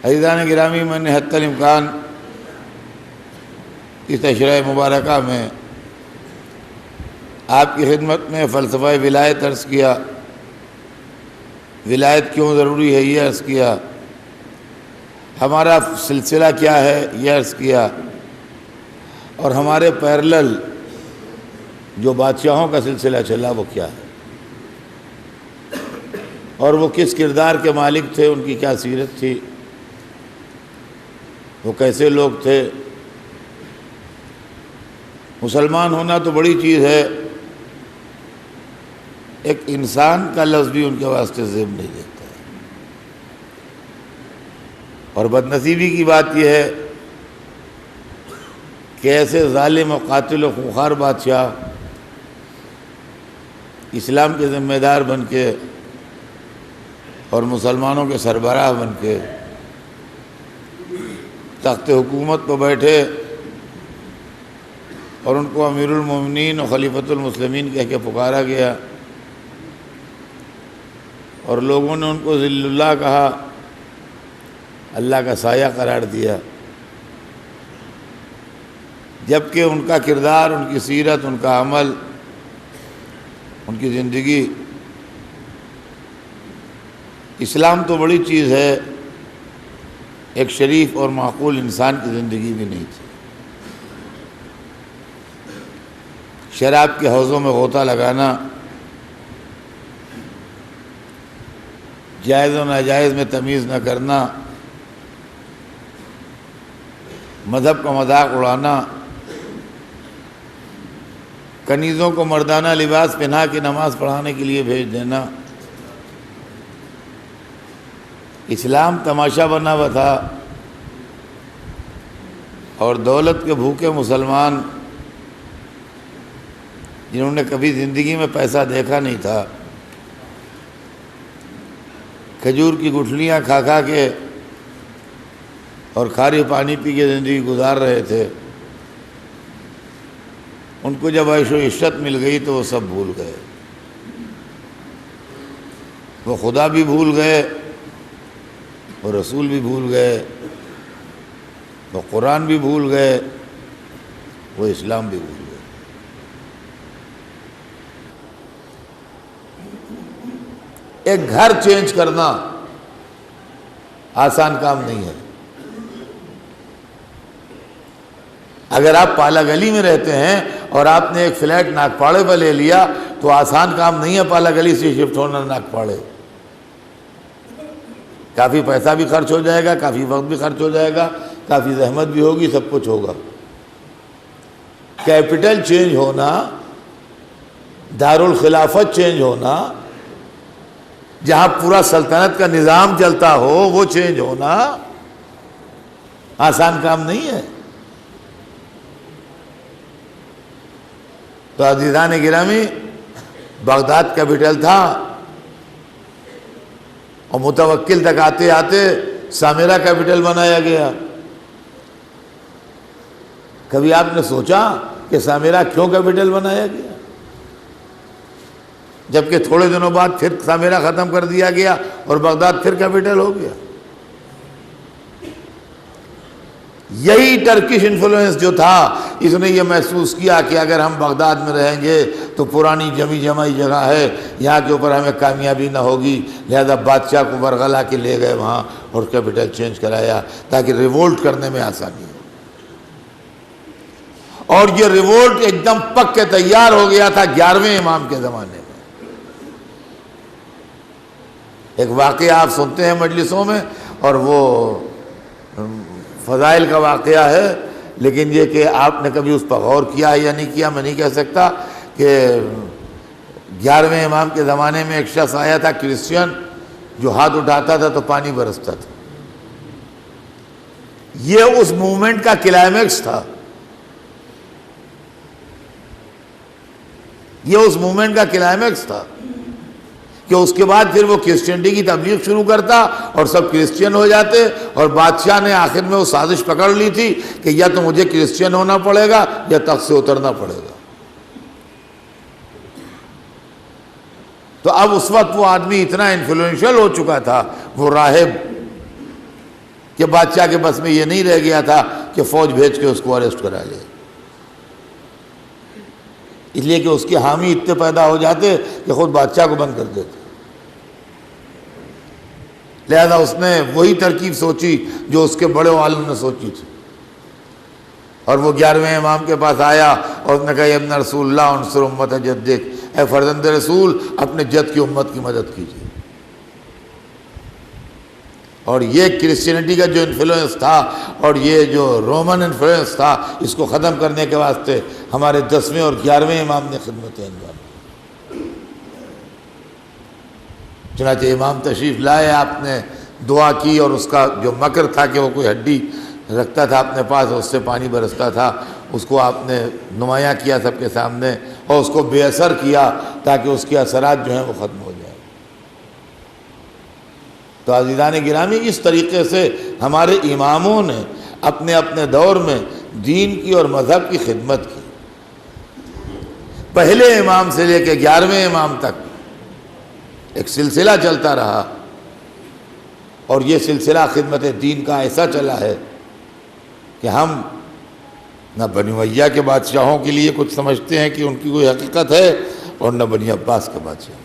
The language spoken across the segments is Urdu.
عزیزان گرامی، میں نے حتی الامکان اس عشرہ مبارکہ میں آپ کی خدمت میں فلسفہ ولایت عرض کیا، ولایت کیوں ضروری ہے یہ عرض کیا، ہمارا سلسلہ کیا ہے یہ عرض کیا، اور ہمارے پیرلل جو بادشاہوں کا سلسلہ چلا وہ کیا ہے، اور وہ کس کردار کے مالک تھے، ان کی کیا سیرت تھی، وہ کیسے لوگ تھے۔ مسلمان ہونا تو بڑی چیز ہے، ایک انسان کا لفظ بھی ان کے واسطے زیب نہیں دیتا ہے۔ اور بدنصیبی کی بات یہ ہے کہ ایسے ظالم و قاتل و خونخوار بادشاہ اسلام کے ذمہ دار بن کے اور مسلمانوں کے سربراہ بن کے تخت حکومت پر بیٹھے اور ان کو امیر المومنین و خلیفۃ المسلمین کہہ کے پکارا گیا، اور لوگوں نے ان کو ذل اللہ کہا، اللہ کا سایہ قرار دیا، جبکہ ان کا کردار، ان کی سیرت، ان کا عمل، ان کی زندگی، اسلام تو بڑی چیز ہے، ایک شریف اور معقول انسان کی زندگی بھی نہیں تھی۔ شراب کے حوضوں میں غوطہ لگانا، جائز و ناجائز میں تمیز نہ کرنا، مذہب کا مذاق اڑانا، کنیزوں کو مردانہ لباس پہنا کے نماز پڑھانے کے لیے بھیج دینا، اسلام تماشا بنا ہوا تھا، اور دولت کے بھوکے مسلمان جنہوں نے کبھی زندگی میں پیسہ دیکھا نہیں تھا، کھجور کی گٹھلیاں کھا کھا کے اور کھارے پانی پی کے زندگی گزار رہے تھے، ان کو جب عیش و عشرت مل گئی تو وہ سب بھول گئے، وہ خدا بھی بھول گئے، وہ رسول بھی بھول گئے، وہ قرآن بھی بھول گئے، وہ اسلام بھی بھول گئے۔ ایک گھر چینج کرنا آسان کام نہیں ہے۔ اگر آپ پالا گلی میں رہتے ہیں اور آپ نے ایک فلیٹ ناگپاڑے پر لے لیا تو آسان کام نہیں ہے پالا گلی سے شفٹ ہونا ناگپاڑے۔ کافی پیسہ بھی خرچ ہو جائے گا، کافی وقت بھی خرچ ہو جائے گا، کافی زحمت بھی ہوگی، سب کچھ ہوگا۔ کیپٹل چینج ہونا، دارالخلافت چینج ہونا، جہاں پورا سلطنت کا نظام چلتا ہو وہ چینج ہونا آسان کام نہیں ہے۔ تو عزیزان گرامی، بغداد کیپٹل تھا، اور متوکل تک آتے آتے سامرا کیپٹل بنایا گیا۔ کبھی آپ نے سوچا کہ سامرا کیوں کیپٹل بنایا گیا؟ جبکہ تھوڑے دنوں بعد پھر سامرا ختم کر دیا گیا اور بغداد پھر کیپٹل ہو گیا۔ یہی ٹرکش انفلوئنس جو تھا، اس نے یہ محسوس کیا کہ اگر ہم بغداد میں رہیں گے تو پرانی جمی جمائی جگہ ہے، یہاں کے اوپر ہمیں کامیابی نہ ہوگی، لہذا بادشاہ کو برگلا کے لے گئے وہاں اور کیپٹل چینج کرایا تاکہ ریوولٹ کرنے میں آسانی ہو۔ اور یہ ریوولٹ ایک دم پک کے تیار ہو گیا تھا 11ویں امام کے زمانے میں۔ ایک واقعہ آپ سنتے ہیں مجلسوں میں، اور وہ فضائل کا واقعہ ہے، لیکن یہ کہ آپ نے کبھی اس پر غور کیا ہے یا نہیں کیا میں نہیں کہہ سکتا، کہ 11ویں امام کے زمانے میں ایک شخص آیا تھا کرسچین، جو ہاتھ اٹھاتا تھا تو پانی برستا تھا۔ یہ اس موومنٹ کا کلائمیکس تھا، یہ اس موومنٹ کا کلائمیکس تھا کہ اس کے بعد پھر وہ کرسچینٹی کی تبلیغ شروع کرتا اور سب کرسچین ہو جاتے، اور بادشاہ نے آخر میں وہ سازش پکڑ لی تھی کہ یا تو مجھے کرسچین ہونا پڑے گا یا تخت سے اترنا پڑے گا۔ تو اب اس وقت وہ آدمی اتنا انفلوئنشل ہو چکا تھا، وہ راہب کہ بادشاہ کے بس میں یہ نہیں رہ گیا تھا کہ فوج بھیج کے اس کو اریسٹ کرا لے، اس لیے کہ اس کے حامی اتنے پیدا ہو جاتے کہ خود بادشاہ کو بند کر دیتے۔ لہذا اس نے وہی ترکیب سوچی جو اس کے بڑے عالم نے سوچی تھی، اور وہ 11ویں امام کے پاس آیا اور اس نے کہا ابن رسول اللہ انصر امت جدک، اے فرزند رسول اپنے جد کی امت کی مدد کیجیے۔ اور یہ کرسچینٹی کا جو انفلوئنس تھا اور یہ جو رومن انفلوئنس تھا، اس کو ختم کرنے کے واسطے ہمارے 10ویں اور 11ویں امام نے خدمتیں انجام دی۔ چنانچہ امام تشریف لائے، آپ نے دعا کی، اور اس کا جو مکر تھا کہ وہ کوئی ہڈی رکھتا تھا اپنے پاس، اس سے پانی برستا تھا، اس کو آپ نے نمایاں کیا سب کے سامنے، اور اس کو بے اثر کیا تاکہ اس کے اثرات جو ہیں وہ ختم ہو جائیں۔ تو عزیزان گرامی، اس طریقے سے ہمارے اماموں نے اپنے اپنے دور میں دین کی اور مذہب کی خدمت کی۔ پہلے امام سے لے کے 11ویں امام تک ایک سلسلہ چلتا رہا، اور یہ سلسلہ خدمت دین کا ایسا چلا ہے کہ ہم نہ بنی امیہ کے بادشاہوں کے لیے کچھ سمجھتے ہیں کہ ان کی کوئی حقیقت ہے، اور نہ بنی عباس کے بادشاہ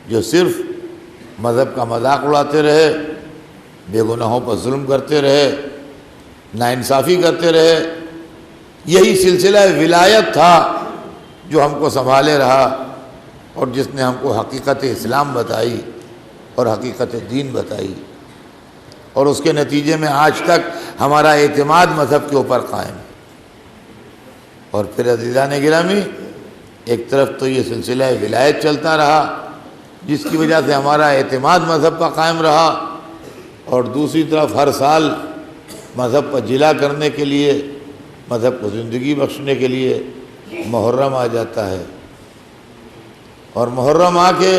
جو صرف مذہب کا مذاق اڑاتے رہے، بے گناہوں پر ظلم کرتے رہے، ناانصافی کرتے رہے۔ یہی سلسلہ ولایت تھا جو ہم کو سنبھالے رہا، اور جس نے ہم کو حقیقت اسلام بتائی اور حقیقت دین بتائی، اور اس کے نتیجے میں آج تک ہمارا اعتماد مذہب کے اوپر قائم ہے۔ اور پھر عزیزان گرامی، ایک طرف تو یہ سلسلہ ولایت چلتا رہا جس کی وجہ سے ہمارا اعتماد مذہب کا قائم رہا، اور دوسری طرف ہر سال مذہب پر جلا کرنے کے لیے، مذہب کو زندگی بخشنے کے لیے محرم آ جاتا ہے، اور محرم آ کے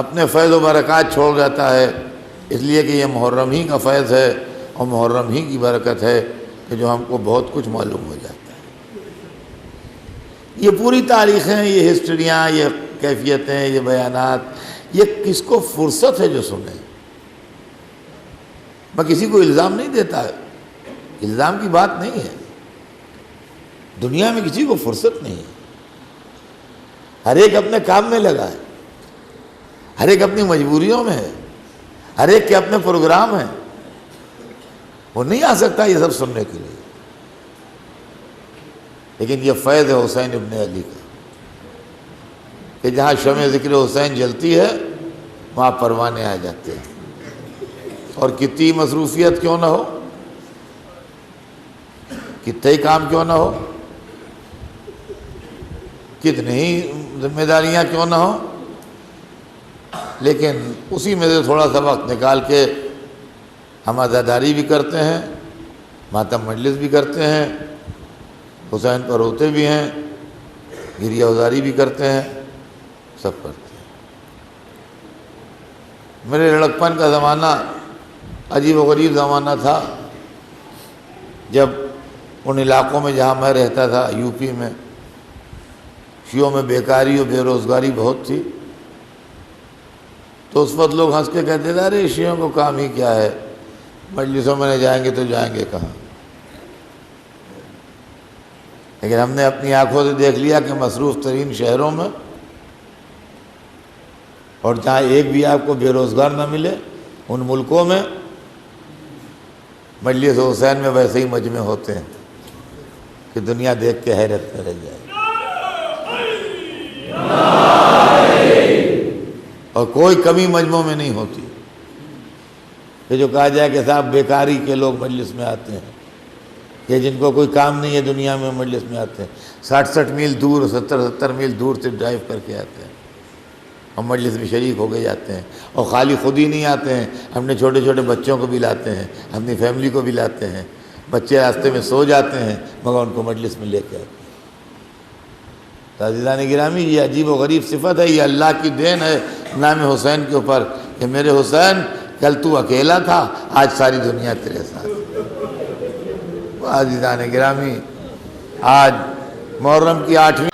اپنے فیض و برکات چھوڑ جاتا ہے، اس لیے کہ یہ محرم ہی کا فیض ہے اور محرم ہی کی برکت ہے کہ جو ہم کو بہت کچھ معلوم ہو جاتا ہے۔ یہ پوری تاریخیں، یہ ہسٹریاں، یہ کیفیتیں، یہ بیانات، یہ کس کو فرصت ہے جو سنے؟ میں کسی کو الزام نہیں دیتا ہے، الزام کی بات نہیں ہے، دنیا میں کسی کو فرصت نہیں ہے، ہر ایک اپنے کام میں لگا ہے، ہر ایک اپنی مجبوریوں میں ہے، ہر ایک کے اپنے پروگرام ہیں، وہ نہیں آ سکتا یہ سب سننے کے لیے۔ لیکن یہ فیض ہے حسین ابن علی کا کہ جہاں شمع ذکر حسین جلتی ہے وہاں پروانے آ جاتے ہیں، اور کتنی مصروفیت کیوں نہ ہو، کتنے کام کیوں نہ ہو، کتنی ہی ذمہ داریاں کیوں نہ ہو، لیکن اسی میں سے تھوڑا سا وقت نکال کے ہم عزاداری بھی کرتے ہیں، ماتم مجلس بھی کرتے ہیں، حسین پر روتے بھی ہیں، گریہ ازاری بھی کرتے ہیں، سب کرتے ہیں۔ میرے لڑکپن کا زمانہ عجیب و غریب زمانہ تھا، جب ان علاقوں میں جہاں میں رہتا تھا یو پی میں، شیعوں میں بیکاری اور بے روزگاری بہت تھی، تو اس وقت لوگ ہنس کے کہتے تھے ارے شیعوں کو کام ہی کیا ہے، مجلسوں میں نہیں جائیں گے تو جائیں گے کہاں؟ لیکن ہم نے اپنی آنکھوں سے دیکھ لیا کہ مصروف ترین شہروں میں، اور جہاں ایک بھی آپ کو بے روزگار نہ ملے، ان ملکوں میں مجلس حسین میں ویسے ہی مجمع ہوتے ہیں کہ دنیا دیکھ کے حیرت میں رہ جائے، اور کوئی کمی مجمعوں میں نہیں ہوتی کہ جو کہا جائے کہ صاحب بیکاری کے لوگ مجلس میں آتے ہیں، کہ جن کو کوئی کام نہیں ہے دنیا میں مجلس میں آتے ہیں، 60 میل دور، 70 میل دور سے ڈرائیو کر کے آتے ہیں اور مجلس میں شریک ہو کے جاتے ہیں، اور خالی خود ہی نہیں آتے ہیں، اپنے چھوٹے چھوٹے بچوں کو بھی لاتے ہیں، اپنی فیملی کو بھی لاتے ہیں، بچے راستے میں سو جاتے ہیں مگر ان کو مجلس میں لے کے آتے ہیں۔ تو عزیزان گرامی، یہ عجیب و غریب صفت ہے، یہ اللہ کی دین ہے نام حسین کے اوپر کہ میرے حسین کل تو اکیلا تھا، آج ساری دنیا تیرے ساتھ۔ عزیزان گرامی، آج محرم کی 8ویں